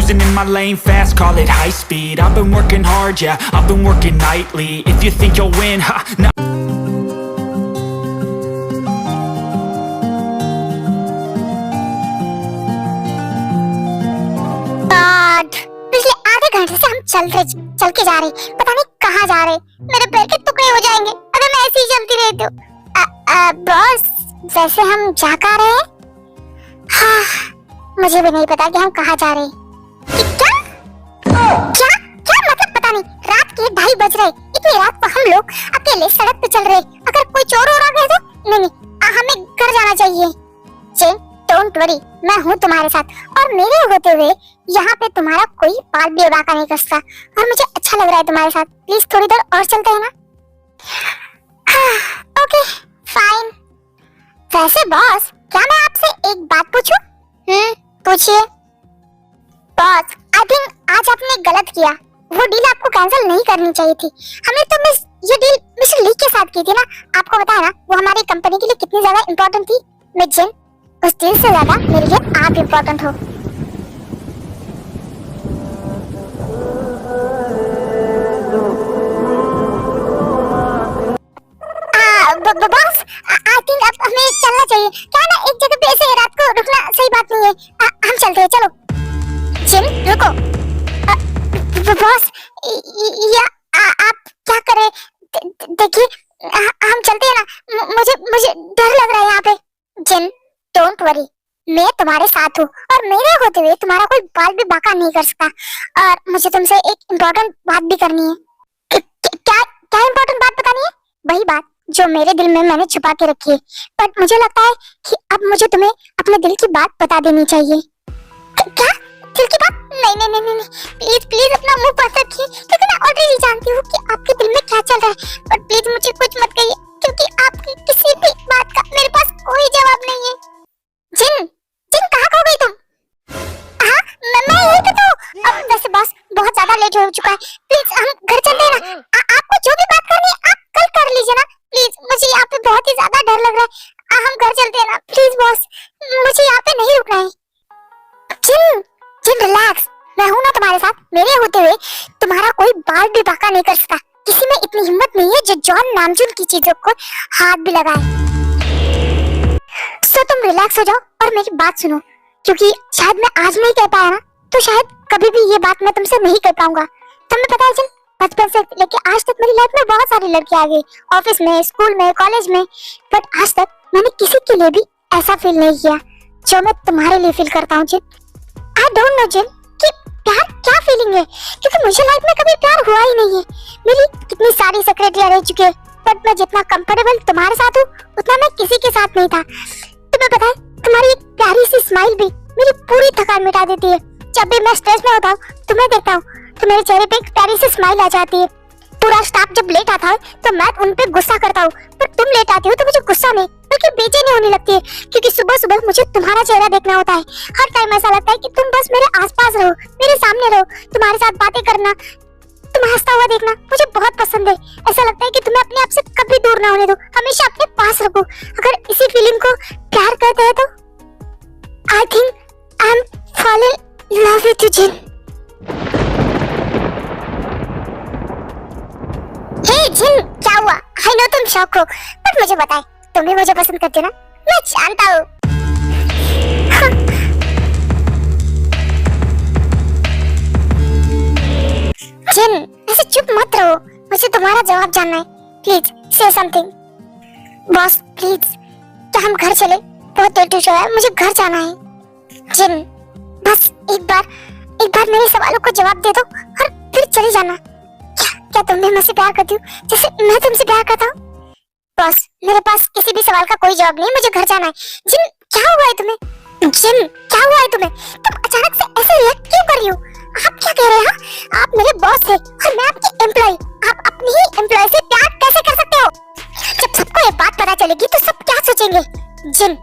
cruising in my lane fast, call it high speed. I've been working hard, yeah, I've been working nightly. If you think you'll win, ha, no. पिछले आधे घंटे से हम चल के जा रहे, पता नहीं कहाँ जा रहे। मेरे पैर के टुकड़े हो जाएंगे अगर मैं ऐसे ही चलती रही तो। बॉस, वैसे हम जा कहाँ रहे हैं? हाँ, मुझे भी नहीं पता कि हम कहाँ जा रहे हैं। क्या क्या मतलब पता नहीं। रात के 2:30 बज रहे, इतनी रात को हम लोग अकेले सड़क पे चल रहे। अगर कोई चोर और आ गया तो नहीं, हमें घर जाना चाहिए। चेन, डोंट वरी, मैं हूँ तुम्हारे साथ, और मेरे होते हुए यहाँ पे तुम्हारा कोई बाल भी बाका नहीं कर सकता, और मुझे अच्छा लग रहा है तुम्हारे साथ। प्लीज थोड़ी देर और चलते हैं ना? Okay fine. वैसे बॉस, क्या मैं आपसे एक बात पूछूं? पूछिए। बॉस, आई थिंक आज आपने गलत किया। वो डील आपको कैंसिल नहीं करनी चाहिए थी। हमने तो ये डील मिस्टर ली के साथ की थी ना। आपको पता है ना वो हमारी कंपनी के लिए कितनी ज्यादा इम्पोर्टेंट थी। मैं जिन, उस डील से ज्यादा मेरे लिए आप इम्पोर्टेंट हो। बॉस, आई थिंक अब हमें चलना चाहिए। क्या ना एक जगह पे ऐसे रात को रुकना सही बात नहीं है। हम चलते हैं, चलो। जिन, रुको। बॉस, आप क्या कर रहे? देखिए, हम चलते हैं ना। मुझे डर लग रहा है यहाँ पे। जिन, डोंट वरी, मैं तुम्हारे साथ हूँ, और मेरे होते हुए तुम्हारा कोई बाल भी बाका नहीं कर सकता। और मुझे तुमसे एक इम्पोर्टेंट बात भी करनी है। क्या इम्पोर्टेंट बात बतानी है? वही बात जो मेरे दिल में मैंने छुपा के रखी है, बट मुझे लगता है कि अब मुझे तुम्हें अपने दिल की बात बता देनी चाहिए। क्या दिल की बात? नहीं, प्लीज अपना मुंह बंद रखिए, क्योंकि मैं ऑलरेडी जानती हूँ कि आपके दिल में क्या चल रहा है। बट प्लीज मुझे कुछ मत कहिए, क्योंकि आपकी किसी भी बात का मेरे पास कोई जवाब नहीं है। जिन कहाँ खो गई तुम? हाँ, मैं यही पे तो। अब वैसे बॉस, बहुत ज्यादा लेट हो चुका है। प्लीज हम घर चलते हैं ना। आपको जो भी बात करनी है आप कल कर लीजिए ना। प्लीज, मुझे यहाँ पे बहुत ही ज्यादा डर लग रहा है। हम घर चलते हैं ना प्लीज बॉस, मुझे यहाँ पे नहीं रुकना है। जिन रिलैक्स, मैं हूँ ना तुम्हारे साथ। मेरे होते हुए तुम्हारा कोई बाल भी बाका नहीं कर सकता। किसी में इतनी हिम्मत नहीं है जो जॉन नामजून की चीजों को हाथ भी लगाए। सो तुम रिलैक्स हो जाओ और मेरी बात सुनो, क्योंकि शायद मैं आज नहीं कह पाया ना, तो शायद कभी भी ये बात मैं तुमसे नहीं कर पाऊंगा। तुम्हें पता है जिन, बचपन से लेके आज तक मेरी लाइफ में बहुत सारी लड़कियां आ गई, ऑफिस में, स्कूल में, कॉलेज में, बट आज तक मैंने किसी के लिए भी ऐसा फील नहीं किया जो मैं तुम्हारे लिए फील करता हूँ जिन। आई डोंट नो जिन कि प्यार क्या फीलिंग है, क्योंकि मुझे लाइफ में कभी प्यार हुआ ही नहीं है। मेरी कितनी सारी सेक्रेटरियां रह चुकी है, बट मैं जितना कंफर्टेबल तुम्हारे साथ हूँ उतना मैं किसी के साथ नहीं था। तुम्हें पता है, तुम्हारी एक प्यारी सी स्माइल भी मेरी पूरी थकान मिटा देती है। जब भी मैं स्ट्रेस में होता हूँ, तुम्हें देखता हूँ तो मेरे चेहरे पे एक प्यारी सी स्माइल आ जाती है। पूरा स्टाफ जब लेट आता है तो मैं उन पे गुस्सा करता हूँ, पर तुम लेट आती हो तो मुझे गुस्सा नहीं बल्कि बेचैनी होने लगती है, क्योंकि सुबह सुबह मुझे तुम्हारा चेहरा देखना होता है। हर टाइम ऐसा लगता है कि तुम बस मेरे आसपास रहो, मेरे सामने रहो, तुम्हारे साथ बातें करना, तुम हंसता हुआ देखना मुझे बहुत पसंद है। ऐसा लगता है कि तुम्हें अपने आप से कभी दूर ना होने दो, हमेशा अपने पास रखो। अगर इसी फीलिंग को प्यार कहते हैं तो I think I am fall in love with you Jin. Hey Jin, क्या हुआ? आई नो तुम शॉक हो, बट मुझे बताए, तुम भी मुझे पसंद करते ना, मैं जानता हूँ। जिन, ऐसे चुप मत रहो, मुझे तुम्हारा जवाब जानना है। प्लीज से समथिंग। बॉस प्लीज, क्या हम घर चले? बहुत लेट हो चुका है, मुझे घर जाना है। जिन, बस एक बार मेरे सवालों को जवाब दे दो और फिर चले जाना। क्या तुम भी मुझसे प्यार करती हो जैसे मैं तुमसे प्यार करता हूँ? बॉस, मेरे पास किसी भी सवाल का कोई जवाब नहीं, मुझे घर जाना है। जिन, क्या हुआ है तुम्हें? जिन, क्या हुआ है तुम्हें? तुम अचानक से ऐसे रिएक्ट क्यों कर रही हो? आप क्या कह रहे हैं? आप मेरे बॉस थे और मैं आपकी एम्प्लॉय। आप अपनी ही एम्प्लॉय से प्यार कैसे कर सकते हो? जब सबको ये बात पता चलेगी तो सब क्या सोचेंगे? जिन,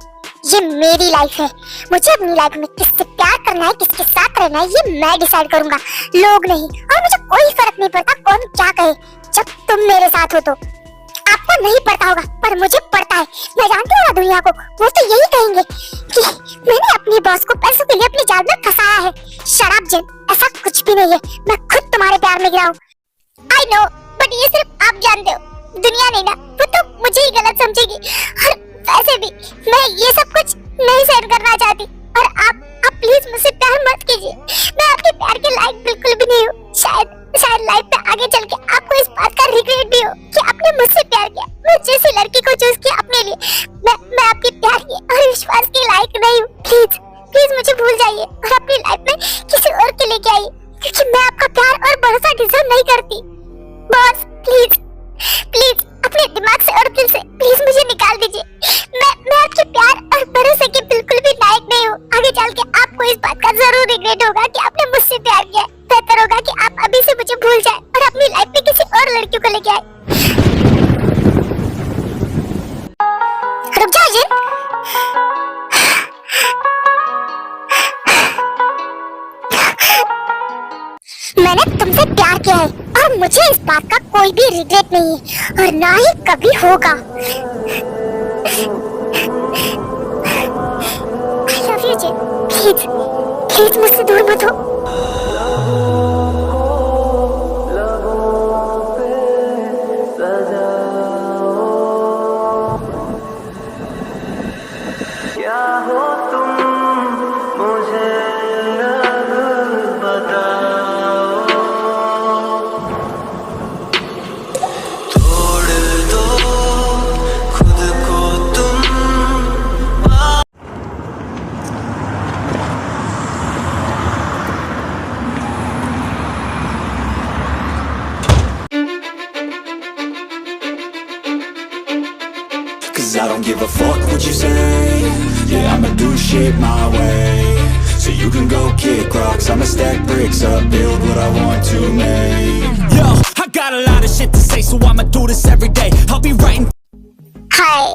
ये मेरी लाइफ है, मुझे अपनी लाइफ में किससे प्यार करना है, किसके साथ रहना है, ये मैं डिसाइड करूंगा, लोग नहीं। और मुझे कोई फर्क नहीं पड़ता कौन क्या कहे, जब तुम मेरे साथ हो तो। आपको नहीं पड़ता होगा पर मुझे पड़ता है। मैं जानती हूँ ना दुनिया को, वो तो यही कहेंगे कि मैंने अपनी बॉस को पैसों के लिए अपनी जाल में फंसाया है। शट अप जिन, ऐसा कुछ भी नहीं है, मैं खुद तुम्हारे प्यार में गिरा हूँ। आई नो, बट ये सिर्फ आप जानते हो, दुनिया नहीं ना, वो तो मुझे ही गलत समझेगी। और वैसे भी मैं ये सब कुछ नहीं सहन करना चाहती। और आप प्लीज मुझसे प्यार मत कीजिए, मैं आपके प्यार के लायक बिल्कुल भी नहीं हूँ। शायद लाइफ में आगे चल के आपको इस बात का रिग्रेट भी हो कि आपने मुझसे प्यार किया, मुझ जैसी लड़की को चूज किया अपने लिए। मैं आपके प्यार के और विश्वास के लायक नहीं हूँ। प्लीज मुझे भूल जाइए और अपनी लाइफ में किसी और के लेके आइए, क्योंकि मैं आपका प्यार और भरोसा डिजर्व नहीं करती। बॉस प्लीज अपने दिमाग से और दिल से प्लीज मुझे निकाल दीजिए। मैं आपके प्यार और भरोसे के बिल्कुल भी लायक नहीं हूँ। आगे चल के आपको इस बात का जरूर रिग्रेट होगा कि आपने मुझसे प्यार किया। बेहतर होगा कि आप अभी से मुझे भूल जाएं और अपनी लाइफ में किसी और लड़की को लेके आए। रुक जाओ जिन, मैंने तुमसे प्यार किया है और मुझे इस बात का कोई भी रिग्रेट नहीं है और ना ही कभी होगा। I love you Jin, please मुझसे दूर मत हो। Cause I don't give a fuck what you say. Yeah, I'ma do shit my way. So you can go kick rocks, I'ma stack bricks up, build what I want to make. Yo, I got a lot of shit to say, so I'ma do this every day. I'll be writing. हाय,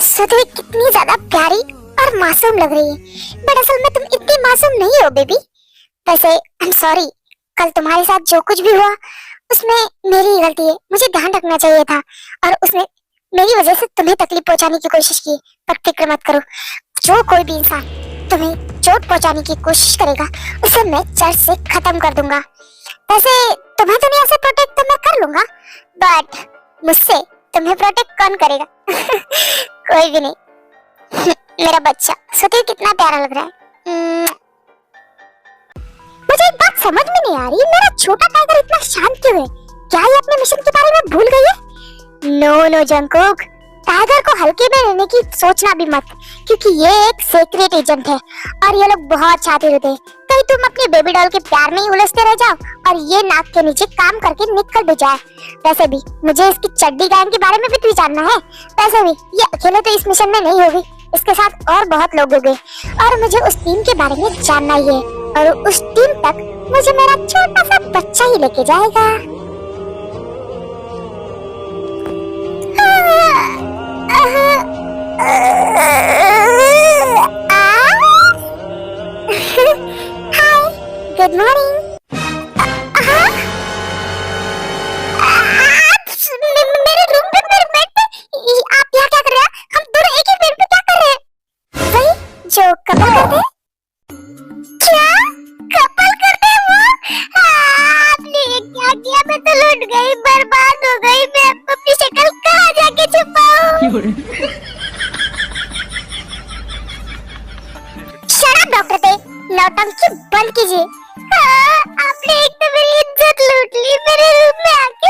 सुधि कितनी ज्यादा प्यारी और मासूम लग रही है, but असल में तुम इतनी मासूम नहीं हो बेबी। वैसे आई एम सॉरी, कल तुम्हारे साथ जो कुछ भी हुआ उसमें मेरी ही गलती है, मुझे ध्यान रखना चाहिए था और उसने मेरी वजह से तुम्हें तकलीफ पहुंचाने की कोशिश की। पर फिक्र मत करो, जो कोई भी इंसान तुम्हें चोट पहुंचाने की कोशिश करेगा उसे मैं जड़ से खत्म कर दूंगा। वैसे तुम्हें दुनिया से प्रोटेक्ट तो मैं कर लूंगा, बट मुझसे तुम्हें प्रोटेक्ट कौन करेगा? कोई भी नहीं। मेरा बच्चा सुधीर कितना प्यारा लग रहा है। मुझे एक बात समझ में नहीं आ रही, मेरा छोटा टाइगर इतना शांत क्यों है? क्या ये अपने मिशन के बारे में भूल गई है? नो जंगकुक, टाइगर को हल्के में लेने की सोचना भी मत, क्योंकि ये एक सीक्रेट एजेंट है और ये लोग बहुत शातिर होते हैं। कहीं तुम अपने बेबी डॉल के प्यार में ही उलझते रह जाओ और ये नाक के नीचे काम करके निकल भी जाए। वैसे भी मुझे इसकी चड्डी गैंग के बारे में भी जानना है। वैसे भी ये अकेले तो इस मिशन में नहीं होगी, इसके साथ और बहुत लोग होंगे और मुझे उस टीम के बारे में जानना ही है और उस टीम तक मुझे मेरा छोटा सा बच्चा ही लेके जाएगा। Good morning. मेरे रूम पे, मेरे बेड पे आप यहाँ क्या कर रहे हैं? हम दोनों एक ही बेड पे क्या कर रहे हैं? वही जो कपल करते हैं। क्या कपल करते हैं वो? आपने ये क्या किया? मैं तो लुट गई, बर्बाद हो गई। मैं अपनी शक्ल कहाँ जाके छुपाऊं? शराब डॉक्टर थे, नौटंकी बंद कीजिए। आपने एक तो मेरी इज्जत लूट ली, मेरे रूम में आके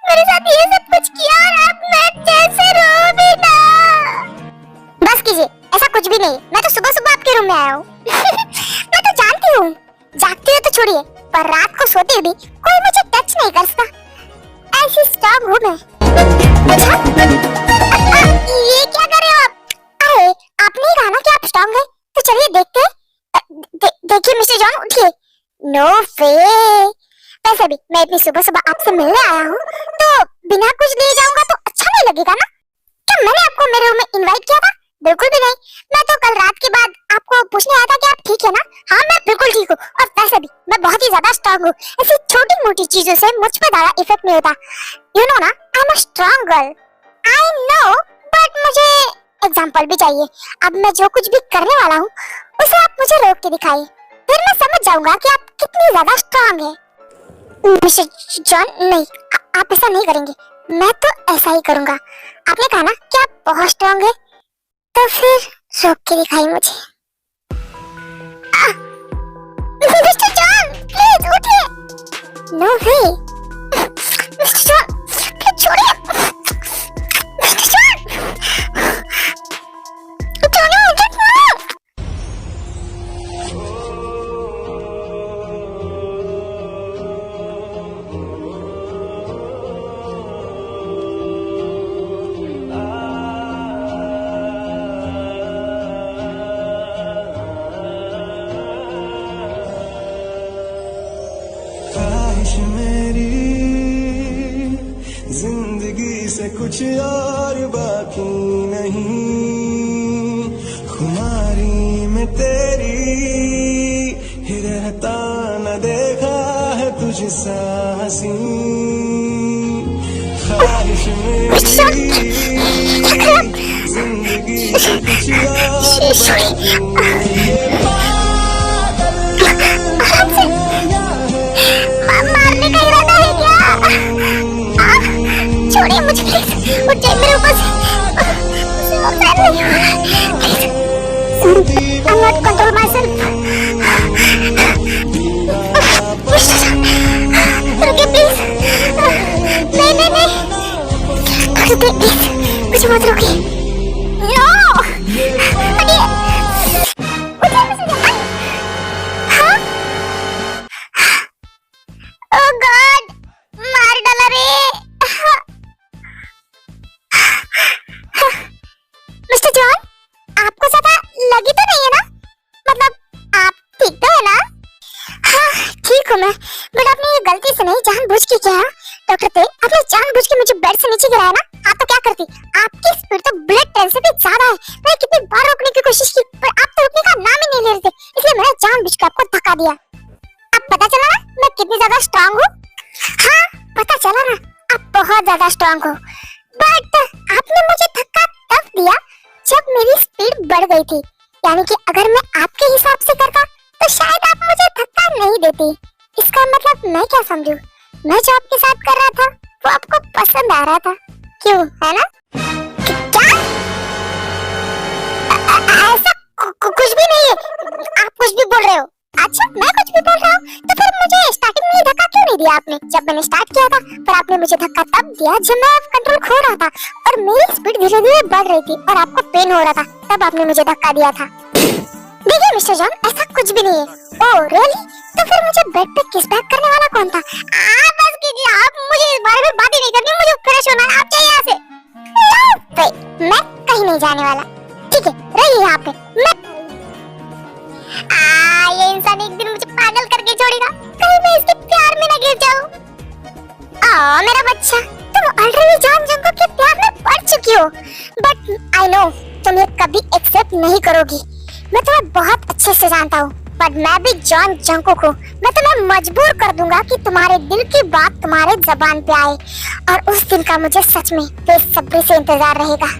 मेरे साथ ये सब कुछ किया और अब मैं जैसे रो भी ना। बस कीजिए, ऐसा कुछ भी नहीं। मैं तो सुबह सुबह आपके रूम में आया हूँ। मैं तो जानती हूँ, जागती हो तो छोड़िए, पर रात को सोते भी कोई मुझे टच नहीं कर सकता। ऐसी स्ट्रांग हूँ मैं। अच्छा, ये क्या कर रहे हो आप? अरे आपने ही कहा ना कि आप स्ट्रांग हैं, तो चलिए देखते हैं। देखिए मिस्टर जॉन, उठिए। नो वे, वैसे भी मैं इतनी सुबह सुबह आपसे मिलने आया हूँ, तो बिना कुछ लिए जाऊंगा तो अच्छा नहीं लगेगा ना? क्या मैंने आपको मेरे रूम में इनवाइट किया था? बिल्कुल भी नहीं। मैं तो कल रात के बाद आपको पूछने आया था कि आप ठीक है ना? हाँ, मैं बिल्कुल ठीक हूँ और वैसे भी मैं बहुत ही ज्यादा स्ट्रांग हूँ। ऐसी छोटी मोटी चीजों से मुझ पर ज्यादा इफेक्ट नहीं होता। यू नो ना, I am a strong girl. I know, but मुझे एग्जाम्पल भी चाहिए। अब मैं जो कुछ भी करने वाला हूँ उसे आप मुझे रोक के दिखाइए। फिर मैं समझ जाऊंगा कि आप कितनी ज्यादा स्ट्रांग हैं। मिस्टर जॉन नहीं, आप ऐसा नहीं करेंगे। मैं तो ऐसा ही करूंगा। आपने कहा ना कि आप बहुत स्ट्रांग हैं, तो फिर रोक के दिखाइए मुझे। मिस्टर जॉन प्लीज उठिए। No way mister John, please छोड़िए। मिस्टर जॉन मेरी जिंदगी से कुछ और बाकी नहीं, खुमारी में तेरी ही रहता न देखा है तुझसा हंसी। ख्वाहिश मेरी जिंदगी से कुछ और बाकी नहीं। मारने का इरादा है क्या? छोड़िए मुझे प्लीज। उठ जाइए मेरे ऊपर से। I'm not control myself. रुकिए प्लीज। नहीं नहीं नहीं, रुकिए प्लीज, मुझे मत रोकिए। नो हटिए। Oh God, मार डाला रे। मिस्टर जॉन, आपको ज्यादा लगी तो नहीं है ना? मतलब आप ठीक तो है ना? हाँ ठीक हूँ मैं, बट आपने ये गलती से नहीं जानबूझ के किया। डॉक्टर थे, आपने जानबूझ के मुझे बेड से नीचे गिराया ना? आप तो क्या करती? आपकी स्पीड तो बुलेट ट्रेन से भी ज्यादा है। मैंने कितनी बार रोकने की कोशिश की, पर आप तो रुकने का नाम ही नहीं ले रहे थे, इसलिए मैंने जानबूझ के आपको धक्का दिया। अब पता चला ना मैं कितनी ज्यादा स्ट्रांग हूँ? हाँ पता चला ना, आप बहुत ज्यादा स्ट्रांग हो। बट आपने मुझे धक्का तब दिया जब मेरी स्पीड बढ़ गई थी, यानी कि अगर मैं आपके हिसाब से करता तो शायद आप मुझे धक्का नहीं देती। इसका मतलब मैं क्या समझूं? मैं जो आपके साथ कर रहा था वो आपको पसंद आ रहा था, क्यों है ना? क्या? ऐसा कुछ भी नहीं है, आप कुछ भी बोल रहे हो। अच्छा मैं कुछ भी बोल रहा हूँ, तो फिर मुझे स्टार्टिंग में धक्का क्यों नहीं दिया आपने जब मैंने स्टार्ट किया था? पर आपने मुझे धक्का तब दिया जब मैं कंट्रोल खो रहा था और मेरी स्पीड धीरे धीरे बढ़ रही थी और आपको पेन हो रहा था, तब आपने मुझे धक्का दिया था। देखिए मिस्टर जॉन, ऐसा कुछ भी नहीं है। Oh really? तो फिर मुझे बेड पे किस बैक करने वाला कौन था? बस कीजिए, आप मुझे इस बारे में बात ही नहीं करनी, मुझे फ्रेश होना है। आप जाइए यहाँ से। मैं कहीं नहीं जाने वाला, ठीक है? रहिए यहाँ पे। मैं ये इंसान एक दिन मुझे पागल करके छोड़ेगा, कहीं मैं इसके प्यार में ना गिर जाऊं। मेरा बच्चा, तुम ऑलरेडी जॉन जंको के प्यार में पड़ चुकी हो, बट आई नो तुम ये कभी एक्सेप्ट नहीं करोगी। मैं तुम्हें बहुत अच्छे से जानता हूँ, बट मैं भी जॉन जंकुक हूँ। मैं तुम्हें मजबूर कर दूंगा कि तुम्हारे दिल की बात तुम्हारे जबान पे आए, और उस दिन का मुझे सच में बेसब्री से इंतजार रहेगा।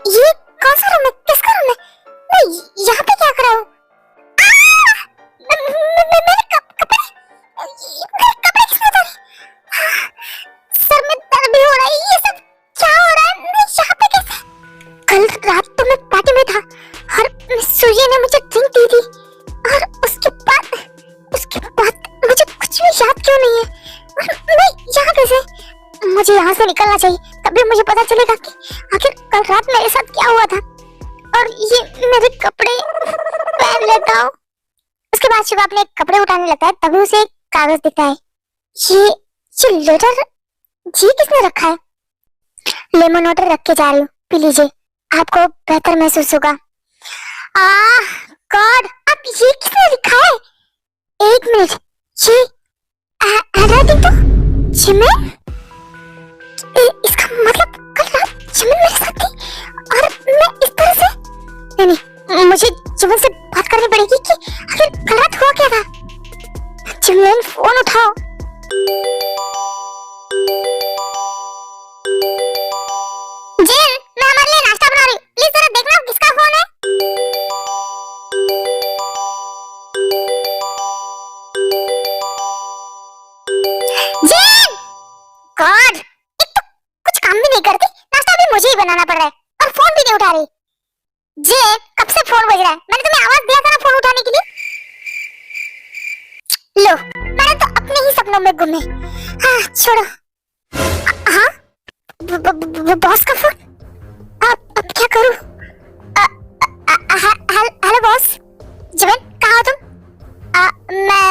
ये कौन सा रूम है? किसका रूम है? मैं यहाँ पे क्या कर रहा हूँ? मेरे कपड़े किसने डाले? सर में दर्द भी हो रहा है। ये सब क्या हो रहा है? मैं यहाँ पे कैसे? कल रात तो मैं पार्टी में था और सूर्य ने मुझे ड्रिंक दी थी, और उसके बाद मुझे कुछ भी याद क्यों नहीं है? मैं यहाँ कैसे? मुझे यहाँ से निकलना चाहिए, तभी मुझे पता चलेगा कि आखिर कल रात मेरे साथ क्या हुआ था। और ये मेरे कपड़े पहन लेता हूँ। उसके बाद जब अपने कपड़े उठाने लगता है तभी उसे एक कागज दिखता है। ये लेटर जी किसने रखा है? लेमन वाटर रख के जा रही हूँ, पी लीजिए, आपको बेहतर महसूस होगा। गॉड, अब ये किसने लिखा है? एक मिनट, ये हैंडराइटिंग तो जिमिन? इसका मतलब कल रात जिमिन मेरे साथ थी। फोन भी नहीं उठा रही। जेन, कब से फोन बज रहा है? मैंने तुम्हें आवाज दिया था ना फोन उठाने के लिए। लो, मैंने तो अपने ही सपनों में गुम है। हाँ, छोड़ो। हाँ, बॉस का फोन। अब क्या करूं? Hello boss. जीवन, कहाँ हो तुम? मैं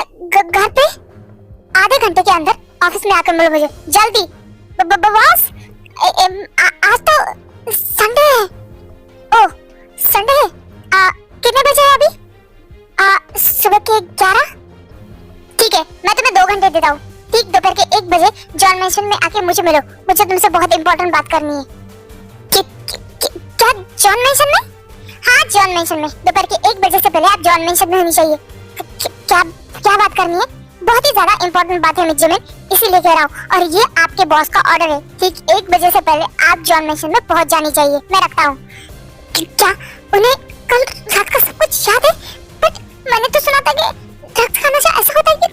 घर पे। आधे घंटे के अंदर ऑफिस में आकर मिलो मुझे, जल्दी। बॉस, आज तो संडे है। ओह, संडे है। कितने बजे है अभी? सुबह के 11। ठीक है, मैं तुम्हें 2 घंटे देता हूँ। ठीक दोपहर के 1 बजे जॉन मैंशन में आके मुझे मिलो। मुझे तुमसे बहुत इंपॉर्टेंट बात करनी है। क्या जॉन मैंशन में? हाँ, जॉन मैंशन में। दोपहर के 1 बजे से पहले आप जॉन मैंशन में होनी चाहिए। क्या बात करनी है? बहुत ही ज्यादा इंपॉर्टेंट बात है मिस्टर मैन, इसीलिए कह रहा हूँ। और ये आपके बॉस का ऑर्डर है। ठीक 1 बजे से पहले आप जॉन मैंशन में पहुंच जानी चाहिए। मैं रखता हूँ। क्या उन्हें कल रात का सब कुछ याद है? बट मैंने तो सुना था कि ड्रग्स खाना से ऐसा होता है कि